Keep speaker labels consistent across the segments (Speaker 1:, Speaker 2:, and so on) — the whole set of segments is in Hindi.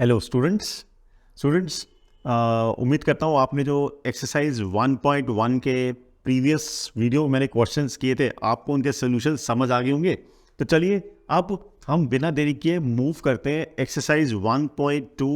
Speaker 1: हेलो स्टूडेंट्स उम्मीद करता हूँ आपने जो एक्सरसाइज 1.1 के प्रीवियस वीडियो में मैंने क्वेश्चंस किए थे आपको उनके सोल्यूशन समझ आ गए होंगे। तो चलिए अब हम बिना देरी किए मूव करते हैं एक्सरसाइज 1.2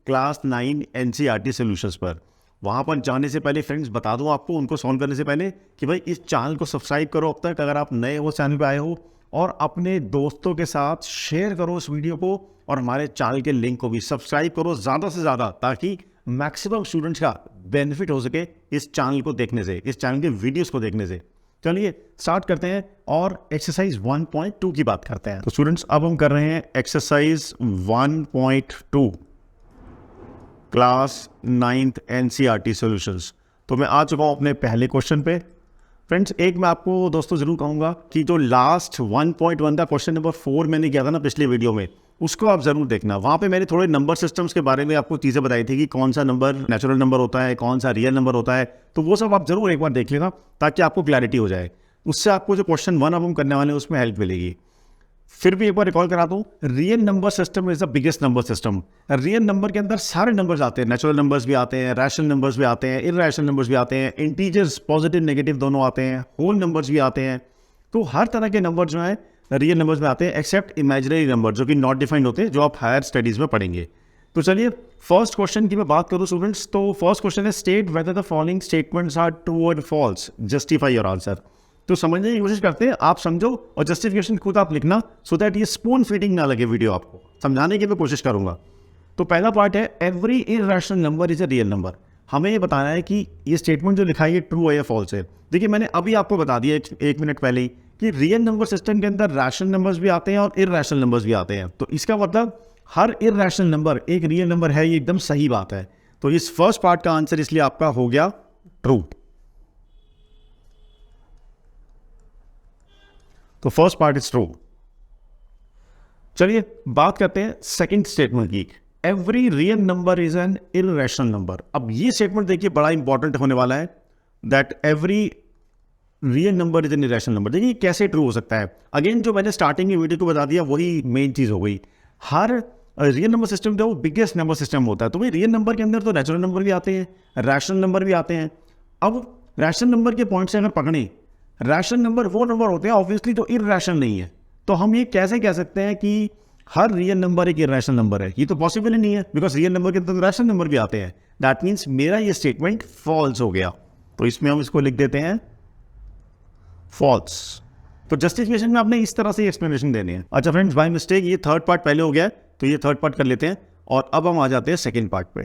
Speaker 1: क्लास 9 एनसीईआरटी सॉल्यूशंस पर। वहाँ पर जाने से पहले फ्रेंड्स बता दूँ आपको उनको सॉल्व करने से पहले कि भाई इस चैनल को सब्सक्राइब करो अब तक अगर आप नए हो चैनल पे आए हो, और अपने दोस्तों के साथ शेयर करो इस वीडियो को और हमारे चैनल के लिंक को भी सब्सक्राइब करो ज़्यादा से ज़्यादा ताकि मैक्सिमम स्टूडेंट्स का बेनिफिट हो सके इस चैनल को देखने से, इस चैनल के वीडियोस को देखने से। चलिए स्टार्ट करते हैं और एक्सरसाइज 1.2 की बात करते हैं। तो स्टूडेंट्स अब हम कर रहे हैं exercise 1.2 class 9th NCERT solutions. तो मैं आ चुका हूँ अपने पहले क्वेश्चन पे। फ्रेंड्स एक मैं आपको दोस्तों ज़रूर कहूँगा कि जो लास्ट 1.1 का क्वेश्चन नंबर 4 मैंने किया था ना पिछले वीडियो में, उसको आप ज़रूर देखना। वहाँ पे मैंने थोड़े नंबर सिस्टम्स के बारे में आपको चीज़ें बताई थी कि कौन सा नंबर नेचुरल नंबर होता है, कौन सा रियल नंबर होता है। तो वो सब आप ज़रूर एक बार देख लेना ताकि आपको क्लैरिटी हो जाए। उससे आपको जो क्वेश्चन 1 अब हम करने वाले हैं उसमें हेल्प मिलेगी। फिर भी एक बार रिकॉल करा दूं, real number system is the biggest number system. Real number के अंदर सारे नंबर्स आते हैं, नेचुरल नंबर्स भी आते हैं, रैशनल नंबर्स भी आते हैं, इररैशनल नंबर्स भी आते हैं, इंटीजर्स पॉजिटिव नेगेटिव दोनों आते हैं, होल नंबर्स भी आते हैं। तो हर तरह के नंबर जो है रियल नंबर्स में आते हैं एक्सेप्ट इमेजिनरी नंबर जो कि नॉट डिफाइंड होते हैं, जो आप हायर स्टडीज में पढ़ेंगे। तो चलिए फर्स्ट क्वेश्चन की मैं बात करूं स्टूडेंट्स, तो फर्स्ट क्वेश्चन है state whether the following statements are true और फॉल्स, जस्टिफाई योर आंसर। तो समझने की कोशिश करते हैं, आप समझो और जस्टिफिकेशन खुद आप लिखना सो दैट ये स्पून फीडिंग ना लगे वीडियो आपको समझाने की मैं कोशिश करूंगा। तो पहला पार्ट है every irrational number is a real number. हमें ये बताना है कि ये स्टेटमेंट जो लिखा है ये ट्रू है या फॉल्स है। देखिए मैंने अभी आपको बता दिया एक मिनट पहले ही कि रियल नंबर सिस्टम के अंदर रैशनल नंबर्स भी आते हैं और इररेशनल नंबर्स भी आते हैं। तो इसका मतलब हर इररेशनल नंबर एक रियल नंबर है, ये एकदम सही बात है। तो इस फर्स्ट पार्ट का आंसर इसलिए आपका हो गया ट्रू। तो फर्स्ट पार्ट इज ट्रू। चलिए बात करते हैं सेकंड स्टेटमेंट की, every real number is an irrational number. अब ये स्टेटमेंट देखिए बड़ा इंपॉर्टेंट होने वाला है, that every real number is an irrational number. देखिए कैसे ट्रू हो सकता है। अगेन जो मैंने स्टार्टिंग में वीडियो को बता दिया वही मेन चीज हो गई। हर रियल नंबर सिस्टम जो बिगेस्ट नंबर सिस्टम होता है, तो भाई रियल नंबर के अंदर तो नेचुरल नंबर भी आते हैं, रैशनल नंबर भी आते हैं। अब रैशनल नंबर के पॉइंट से अगर पकड़ें, रैशनल नंबर वो नंबर होते हैं ऑब्वियसली जो इररेशनल नहीं है। तो हम ये कैसे कह सकते हैं कि हर रियल नंबर एक इररेशनल नंबर है? ये तो पॉसिबल ही नहीं है बिकॉज रियल नंबर के अंदर रैशनल नंबर भी आते हैं। दैट मीन्स मेरा ये स्टेटमेंट फॉल्स हो गया। तो इसमें हम इसको लिख देते हैं फॉल्स। तो जस्टिफिकेशन में आपने इस तरह से एक्सप्लेनेशन देनी है। अच्छा फ्रेंड्स बाय मिस्टेक ये थर्ड पार्ट पहले हो गया, तो ये थर्ड पार्ट कर लेते हैं और अब हम आ जाते हैं सेकेंड पार्ट पे।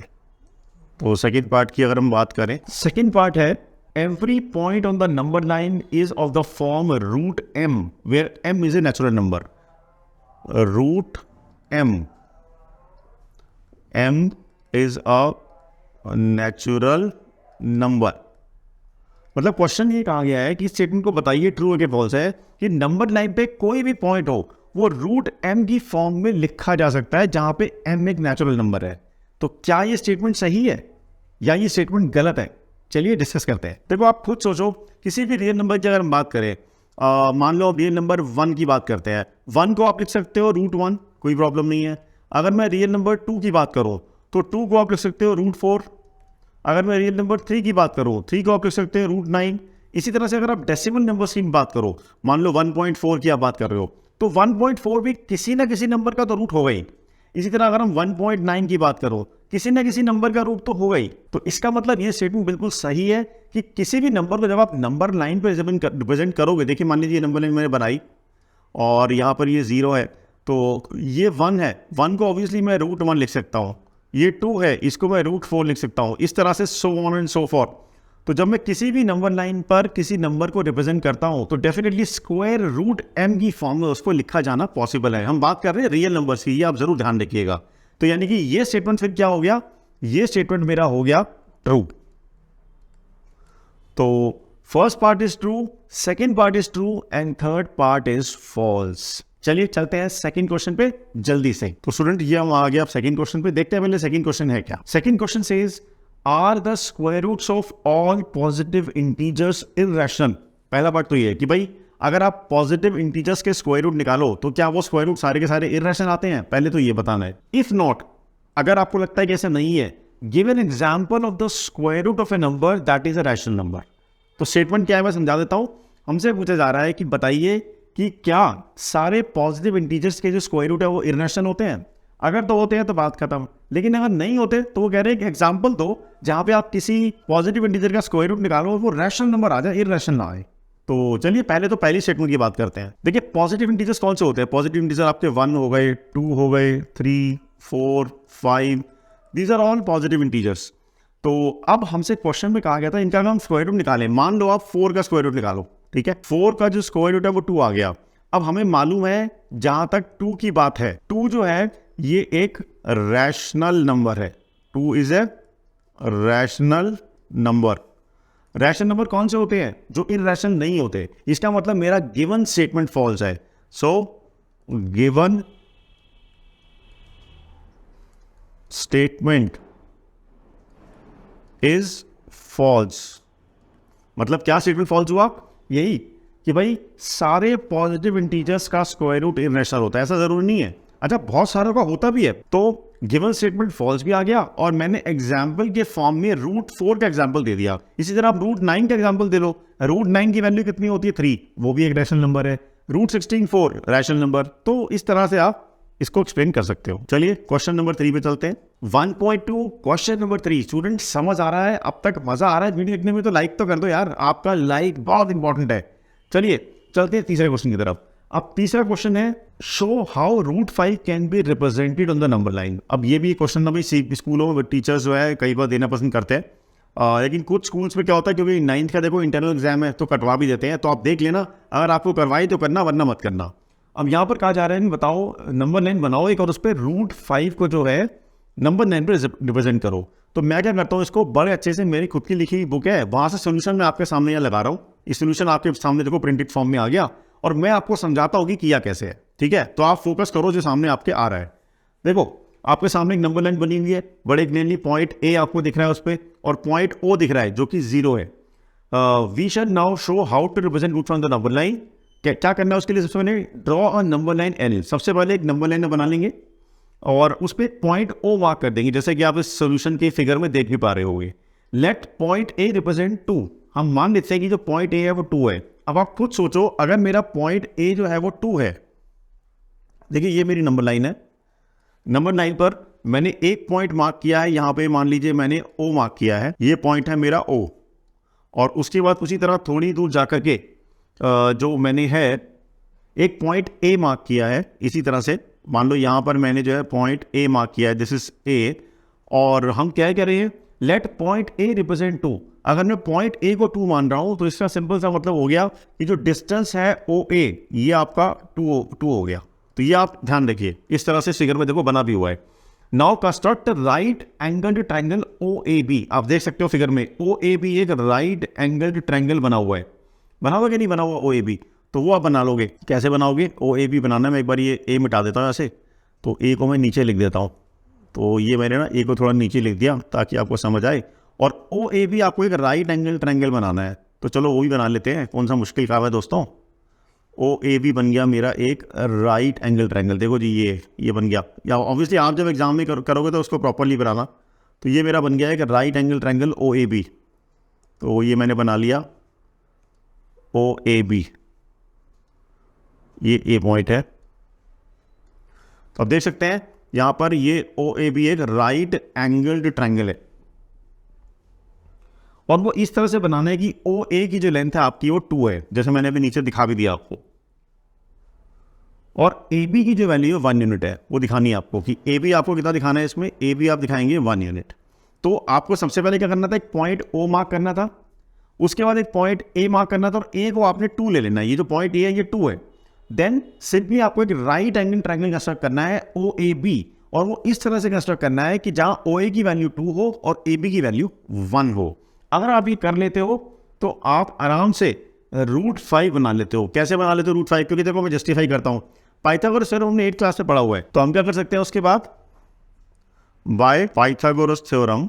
Speaker 1: तो सेकेंड पार्ट की अगर हम बात करें, सेकेंड पार्ट है every point on the number line is of the form root m where m is a natural number. Root m is a natural number। मतलब क्वेश्चन ये कहा गया है कि स्टेटमेंट को बताइए ट्रू है कि फॉल्स है कि नंबर लाइन पे कोई भी पॉइंट हो वो रूट m की फॉर्म में लिखा जा सकता है जहां पे m एक नेचुरल नंबर है। तो क्या ये स्टेटमेंट सही है या ये स्टेटमेंट गलत है? चलिए डिस्कस करते हैं। देखो आप खुद सोचो, किसी भी रियल नंबर की अगर हम बात करें, मान लो रियल नंबर 1 की बात करते हैं, 1 को आप लिख सकते हो रूट 1, कोई प्रॉब्लम नहीं है। अगर मैं रियल नंबर 2 की बात करूं तो 2 को आप लिख सकते हो रूट 4। अगर मैं रियल नंबर 3 की बात करूं 3 को आप लिख सकते हो रूट 9। इसी तरह से अगर आप डेसिमल नंबर की बात करो, मान लो 1.4 की आप बात कर रहे हो तो 1.4 भी किसी ना किसी नंबर का तो रूट होगा ही। इसी तरह अगर हम 1.9 की बात करो किसी न किसी नंबर का रूट तो होगा ही। तो इसका मतलब ये स्टेटमेंट बिल्कुल सही है कि किसी भी नंबर को जब आप नंबर लाइन पर रिप्रेजेंट करोगे, देखिए मान लीजिए नंबर लाइन मैंने बनाई और यहाँ पर ये 0 है तो ये 1 है, 1 को ऑब्वियसली मैं रूट 1 लिख सकता हूँ, ये 2 है इसको मैं रूट 4 लिख सकता हूँ, इस तरह से so on and so for. तो जब मैं किसी भी नंबर लाइन पर किसी नंबर को रिप्रेजेंट करता हूँ तो डेफिनेटली स्क्वायर रूट m की फॉर्म में उसको लिखा जाना पॉसिबल है। हम बात कर रहे हैं रियल नंबर्स की, ये आप जरूर ध्यान रखिएगा। तो यानी कि ये स्टेटमेंट फिर क्या हो गया, ये स्टेटमेंट मेरा हो गया ट्रू। तो first part is true, second part is true and third part is false. चलिए चलते हैं सेकंड क्वेश्चन पे जल्दी से। तो स्टूडेंट ये हम आ गए अब सेकंड क्वेश्चन पे, देखते हैं पहले सेकंड क्वेश्चन है क्या। Second question says are the square roots of all positive integers irrational. पहला पार्ट तो ये है कि भाई अगर आप पॉजिटिव इंटीजर्स के स्क्वायर रूट निकालो तो क्या वो स्क्वायर रूट सारे के सारे इररेशनल आते हैं? पहले तो ये बताना है। इफ नॉट अगर आपको लगता है कि ऐसा नहीं है, give an example of the square root of a number that is a rational number. तो स्टेटमेंट क्या है मैं समझा देता हूँ। हमसे पूछा जा रहा है कि बताइए कि क्या सारे पॉजिटिव इंटीजर्स के जो स्क्वायर रूट है वो इरेशनल होते हैं। अगर तो होते हैं तो बात खत्म, लेकिन अगर नहीं होते तो वो कह रहे हैं कि एग्जाम्पल दो जहाँ पे आप किसी पॉजिटिव इंटीजर का स्क्वायर रूट निकालो और वो रैशनल नंबर आ जाए, इरेशनल ना आए। तो चलिए पहले तो पहली स्टेटमेंट की बात करते हैं। देखिए पॉजिटिव इंटीजर्स कौन से होते हैं। पॉजिटिव इंटीजर आपके 1 हो गए, 2 हो गए, 3, 4, 5, these are all positive integers. तो अब हमसे क्वेश्चन में कहा गया था इनका हम स्क्वायर रूट निकालें। मान लो आप 4 का स्क्वायर रूट निकालो, ठीक है। 4 का जो स्क्वायर रूट है वो 2 आ गया। अब हमें मालूम है जहां तक 2 की बात है, 2 जो है ये एक रैशनल नंबर है। 2 is a rational number. Rational number कौन से होते हैं, जो इरैशनल नहीं होते। इसका मतलब मेरा गिवन स्टेटमेंट फॉल्स है। So given statement is false. मतलब क्या स्टेटमेंट फॉल्स हुआ, यही कि भाई सारे पॉजिटिव इंटीजर्स का स्क्वायर रूट इरैशनल होता है। ऐसा जरूरी नहीं है। अच्छा बहुत सारों का होता भी है। तो गिवन स्टेटमेंट फॉल्स भी आ गया और मैंने एग्जाम्पल के फॉर्म में √4 का एग्जाम्पल दे दिया। इसी तरह आप √9 का एग्जाम्पल दे लो। √9 की वैल्यू कितनी होती है, 3, वो भी एक रैशनल नंबर है। √16 4 रैशनल नंबर। तो इस तरह से आप इसको एक्सप्लेन कर सकते हो। चलिए क्वेश्चन नंबर 3 पे चलते हैं। 1.2 क्वेश्चन नंबर 3। स्टूडेंट समझ आ रहा है, अब तक मजा आ रहा है वीडियो देखने में तो लाइक तो कर दो यार, आपका लाइक बहुत इंपॉर्टेंट है। चलिए चलते हैं तीसरे क्वेश्चन की तरफ। अब तीसरा क्वेश्चन है show how √5 can be represented on the number line. अब ये भी क्वेश्चन अभी स्कूलों में टीचर्स जो है कई बार देना पसंद करते हैं, लेकिन कुछ स्कूल्स में क्या होता है क्योंकि 9th का देखो इंटरनल एग्जाम है तो कटवा भी देते हैं। तो आप देख लेना, अगर आपको करवाई तो करना वरना मत करना। अब यहाँ पर कहा जा रहा है बताओ नंबर लाइन बनाओ एक और उस पर √5 को जो है नंबर लाइन पर रिप्रेजेंट करो। तो मैं क्या करता हूँ, इसको बड़े अच्छे से मेरी खुद की लिखी बुक है वहाँ से सोल्यूशन मैं आपके सामने यहाँ लगा रहा हूँ। इस सोल्यूशन आपके सामने देखो प्रिंटेड फॉर्म में आ गया और मैं आपको समझाता हूँ कि किया कैसे है, ठीक है। तो आप फोकस करो जो सामने आपके आ रहा है। देखो आपके सामने एक नंबर लाइन बनी हुई है, बड़े क्लियरली पॉइंट ए आपको दिख रहा है उस पर और पॉइंट ओ दिख रहा है जो कि 0 है। We shall now show how to represent root from the number line. क्या करना है उसके लिए, सबसे पहले draw a number line L. सबसे पहले एक नंबर लाइन बना लेंगे और उस पर पॉइंट ओ मार्क कर देंगे, जैसे कि आप इस सोल्यूशन के फिगर में देख भी पा रहे होंगे। Let point A represent 2। हम मान लेते हैं कि जो पॉइंट ए है वो 2 है। अब आप खुद सोचो अगर मेरा पॉइंट ए जो है वो 2 है, देखिए ये मेरी नंबर लाइन है। नंबर लाइन पर मैंने एक पॉइंट मार्क किया है, यहां पे मान लीजिए मैंने ओ मार्क किया है, ये पॉइंट है मेरा ओ। और उसके बाद उसी तरह थोड़ी दूर जाकर के जो मैंने है एक पॉइंट ए मार्क किया है इसी तरह से। मान लो यहां पर मैंने जो है पॉइंट ए मार्क किया है, दिस इज ए। और हम क्या कह रहे हैं, लेट पॉइंट ए रिप्रेजेंट 2। अगर मैं पॉइंट ए को 2 मान रहा हूं तो इसका सिंपल सा मतलब हो गया कि जो डिस्टेंस है ओ ए ये आपका 2 हो गया। तो ये आप ध्यान रखिए, इस तरह से फिगर में देखो बना भी हुआ है। Now construct right angle triangle O A B. आप देख सकते हो फिगर में ओ ए बी एक राइट एंगल ट्राइंगल बना हुआ है। बना हुआ कि नहीं बना हुआ ओ ए बी, तो वो आप बना लोगे। कैसे बनाओगे, ओ ए बी बनाना, मैं एक बार ये ए मिटा देता हूँ ऐसे, तो ए को मैं नीचे लिख देता हूँ। तो ये मैंने ना ए को थोड़ा नीचे लिख दिया ताकि आपको समझ आए। और ओ ए बी आपको एक राइट एंगल ट्रायंगल बनाना है, तो चलो वो भी बना लेते हैं। कौन सा मुश्किल काम है दोस्तों। ओ ए बी बन गया मेरा एक राइट एंगल ट्रायंगल। देखो जी ये बन गया। या ऑब्वियसली आप जब एग्जाम में करोगे तो उसको प्रॉपरली बनाना। तो ये मेरा बन गया एक right angle triangle O A B. तो ये मैंने बना लिया ओ ए बी, ये ए पॉइंट है। तो आप देख सकते हैं यहां पर ये ओ ए बी एक राइट एंगल्ड ट्रायंगल है और वो इस तरह से बनाना है कि ओ ए की जो लेंथ है आपकी वो 2 है, जैसे मैंने अभी नीचे दिखा भी दिया आपको। और ए बी की जो वैल्यू है 1 यूनिट है, वो दिखानी है आपको कि ए बी आपको कितना दिखाना है। इसमें ए बी आप दिखाएंगे 1 यूनिट। तो आपको सबसे पहले क्या करना था, एक पॉइंट ओ मार्क करना था, उसके बाद एक पॉइंट ए मार्क करना था और ए को आपने 2 ले लेना है। ये जो पॉइंट ए है ये 2 है। देन सिंपली आपको एक राइट एंगल ट्रायंगल कंस्ट्रक्ट करना है ओ ए बी, और वो इस तरह से कंस्ट्रक्ट करना है कि जहां ओ ए की वैल्यू 2 हो और ए बी की वैल्यू 1 हो। अगर आप ये कर लेते हो तो आप आराम से √5 बना लेते हो। कैसे बना लेते हो √5, क्योंकि देखो मैं जस्टिफाई करता हूं। पाइथागोरस थ्योरम हमने 8th क्लास में पढ़ा हुआ है, तो हम क्या कर सकते हैं उसके बाद, बाय पाइथागोरस थ्योरम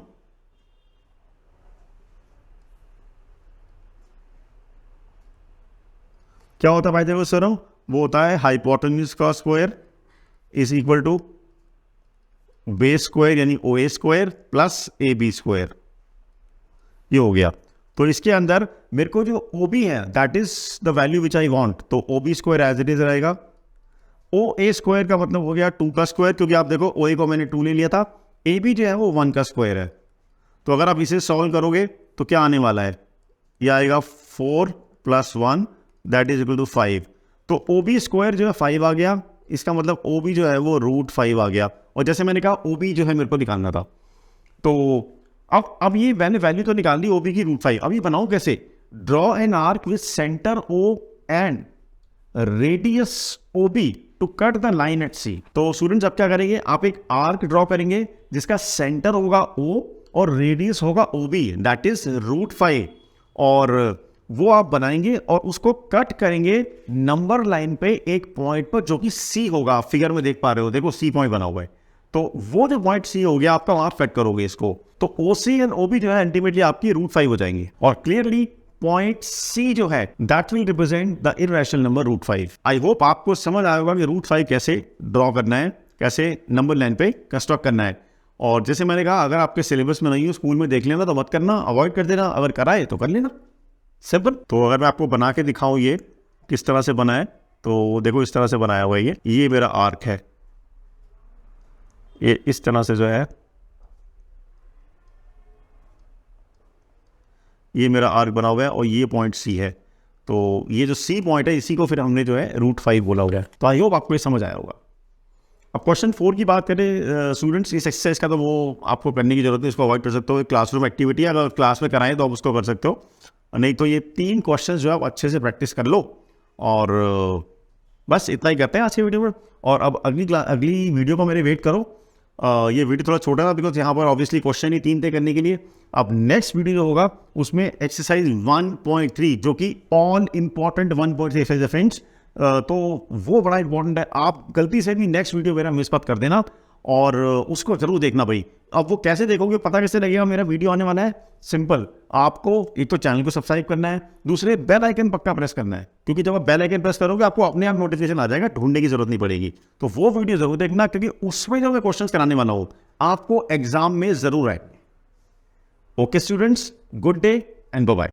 Speaker 1: क्या होता है पाइथागोरस थ्योरम, वो होता है हाइपोटेन्यूज का square is equal to base square यानी O A square plus A B square, ये हो गया। तो इसके अंदर मेरे को जो ओ बी है that is the value which I want, तो O B square as it is रहेगा। ओ ए स्क्वायर का मतलब हो गया 2 का स्क्वायर, क्योंकि आप देखो ओ ए को मैंने 2 ले लिया था, ए बी जो है वो 1 का स्क्वायर है। तो अगर आप इसे सॉल्व करोगे तो क्या आने वाला है, ये आएगा 4 + 1 दैट इज इक्वल टू 5। तो ओ बी स्क्वायर जो है 5 आ गया, इसका मतलब ओ बी जो है वो √5 आ गया। और जैसे मैंने कहा ओ बी जो है मेरे को निकालना था, तो अब ये मैंने वैल्यू तो निकाल दी ओ बी की √5। अब ये बनाओ कैसे, draw an arc with centre O and radius O B to cut the line at C. तो स्टूडेंट्स अब क्या करेंगे, आप एक आर्क ड्रॉ करेंगे जिसका सेंटर होगा ओ और रेडियस होगा ओ बी दैट इज √5, और वो आप बनाएंगे और उसको कट करेंगे नंबर लाइन पे एक पॉइंट पर जो कि सी होगा। आप फिगर में देख पा रहे हो, देखो सी पॉइंट बना हुआ है, तो वो जो पॉइंट सी हो गया आपका, वहां कट करोगे इसको, तो ओ सी एंड ओ बी जो है अल्टीमेटली आपकी √5 हो जाएंगे। और क्लियरली पॉइंट सी जो है that will represent the irrational number √5। I hope आपको समझ आया होगा कि √5 कैसे ड्रॉ करना है, कैसे नंबर लाइन पे कंस्ट्रक्ट करना है। और जैसे मैंने कहा, अगर आपके सिलेबस में नहीं हो, स्कूल में देख लेना तो मत करना, अवॉइड कर देना, अगर कराए तो कर लेना, सिंपल। तो अगर मैं आपको बना के दिखाऊं ये किस तरह से बना है, तो देखो इस तरह से बनाया हुआ है। ये मेरा आर्क है, ये इस तरह से जो है ये मेरा आर्क बना हुआ है, और ये पॉइंट सी है। तो ये जो सी पॉइंट है इसी को फिर हमने जो है √5 बोला हुआ है। तो आई होप आपको ये समझ आया होगा। अब क्वेश्चन 4 की बात करें स्टूडेंट्स, इस एक्सरसाइज का तो वो आपको करने की जरूरत है, इसको अवॉइड कर सकते हो। क्लासरूम एक्टिविटी है, अगर क्लास में कराएं तो आप उसको कर सकते हो, नहीं तो ये 3 क्वेश्चन जो है आप अच्छे से प्रैक्टिस कर लो। और बस इतना ही करते हैं आज की वीडियो में। और अब अगली वीडियो को मेरे वेट करो। ये वीडियो थोड़ा छोटा था बिकॉज यहाँ पर ऑब्वियसली क्वेश्चन ही 3 थे करने के लिए। अब नेक्स्ट वीडियो जो होगा उसमें एक्सरसाइज 1.3 जो कि ऑल इंपॉर्टेंट 1.3 एक्सरसाइज है फ्रेंड्स, तो वो बड़ा इंपॉर्टेंट है। आप गलती से भी नेक्स्ट वीडियो मेरा मिस मत कर देना, और उसको जरूर देखना भाई। अब वो कैसे देखोगे, पता कैसे लगेगा मेरा वीडियो आने वाला है, सिंपल, आपको एक तो चैनल को सब्सक्राइब करना है, दूसरे बेल आइकन पक्का प्रेस करना है, क्योंकि जब आप बेल आइकन प्रेस करोगे आपको अपने आप नोटिफिकेशन आ जाएगा, ढूंढने की जरूरत नहीं पड़ेगी। तो वो वीडियो जरूर देखना, क्योंकि उसमें जो मैं क्वेश्चन कराने वाला हूं आपको एग्जाम में जरूर आए। Okay students, good day and bye bye.